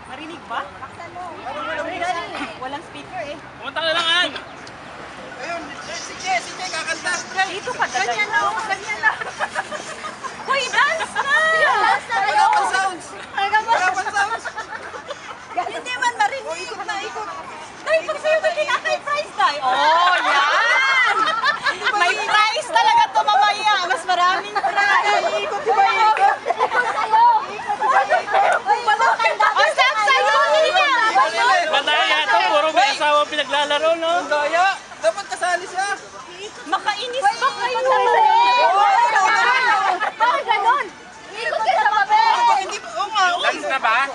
Marinig ba? Walang speaker eh. Pumunta ka lang, An! Ayun, si Che kakanta. Dito ka dadayo. Ganyan na. Uy, dance na! Dance na Wala kayo. pang sounds. Wala pang sounds. Hindi man marinig. Ikot na ikot. Dahil pag sa'yo may kinakay prize tayo. Oh, yan! May prize talaga to mamaya. Mas maraming prize. Ikot, di ba ikot? Ikot sa'yo. O, stop sa'yo! Hindi na! Matay yata, puro may asawa pinaglalaro, no? Ang daya. Dapat kasali siya. Makainis ba kayo? Bakit ganon? Ikot ka sa papel. Hindi pa. Oo nga. Dance na ba?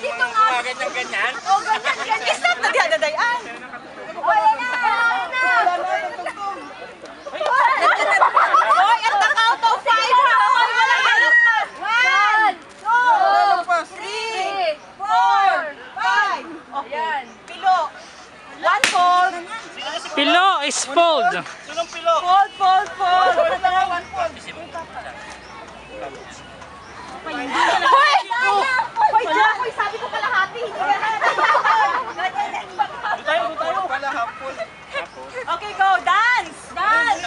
Dito nga. Ganyan-ganyan? O, ganyan. Stop na dadadayan. O, yan na. Hoy, at the count of 5 ha! Hoy, wala ganun na! 1, 2, Pas. 3, 4, 5. Yan. Pilo. One fold. Pilo is fold. Sunong pilo. Fold, fold, fold. One fold. Hoy! Hoy, Jack! Hoy, sabi ko kalahati. Pala hapon. Okay, go. Dance! Dance!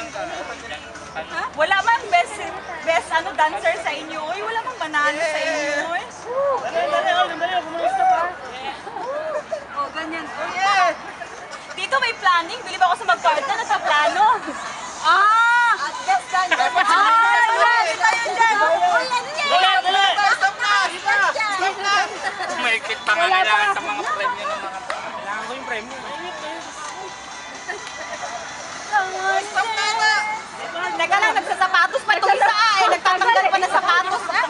Wala mang best dancer sa inyo. Uy, wala mang manalo sa inyo. O, ganyan. Dito may planning. Bili ba ako sa mag-card na nasa plano? At best dancer. Stop na. Stop na. Mahigpit pa nga kailangan sa mga premyo ng mga... Kailangan ko yung premyo. Stop na na. Teka lang, nagsasapatos pa itong isa eh. Nagtatanggal pa na sapatos ah.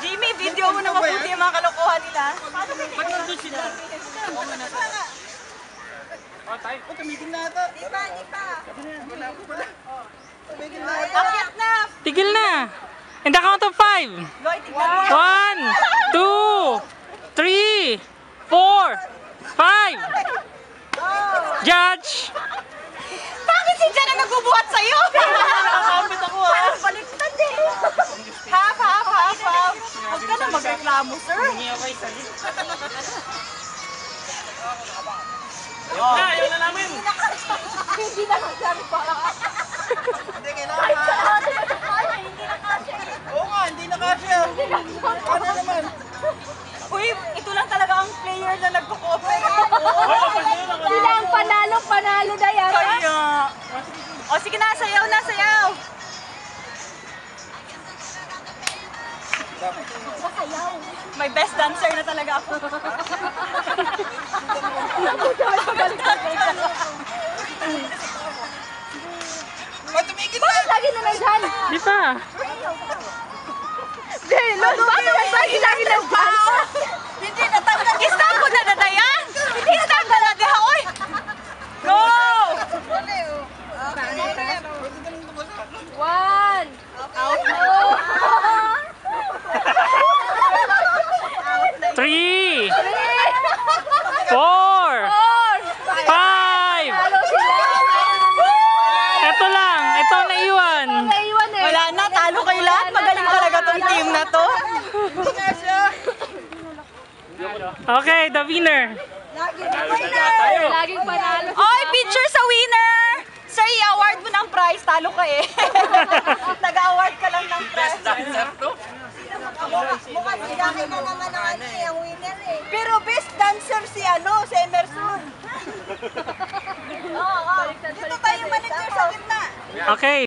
Jimmy, video mo na mabuti yung mga kalokohan nila. Ba't nandun sila? Oh, tayo. Oh, tumigil na ata. Di pa. Wala ko pala. Tumigil na ata. Akyat na! Tigil na! In the count of 5. Loy, tignan mo. 1, 2, 3, 4, 5. Judge! Bakit si Jan ang nagbubuhat sa'yo? Nakakapit ako ah. Baliktad eh. Half. Huwag ka na magreklamo, sir. Hindi ako isa din. Ayaw na namin! Hindi na masyari pa. Hindi kailangan. Oo nga, hindi na kasya. Ano naman? Uy, ito lang talaga ang player na nagko-cooperate. Sila ang panalo na yan. Kaya. O sige na, sayaw na, sayaw. May best dancer na talaga ako. Oh, tumigil na. Bakit lagi na nandyan? Di pa! Bakit lagi nandyan? Hindi natanggal. Stop mo na dadayan. Hindi stop na dadayan. Oy! Go! 1, Out. 3, 4, 5. Talo sila. Ito lang, ito ang naiwan. Naiwan eh. Wala na, talo kayo lahat. Magaling talaga tong team na to. Hindi kasya. Okay, the winner. Laging panalo. Oy, picture sa winner! Sir, i-award mo ng prize. Talo ka eh. Nag-award ka lang ng prize. Mukhang si Jackie na naman ang winner eh. Pero best dancer si si Emerson. Oo, dito tayo manager sa gitna. Okay.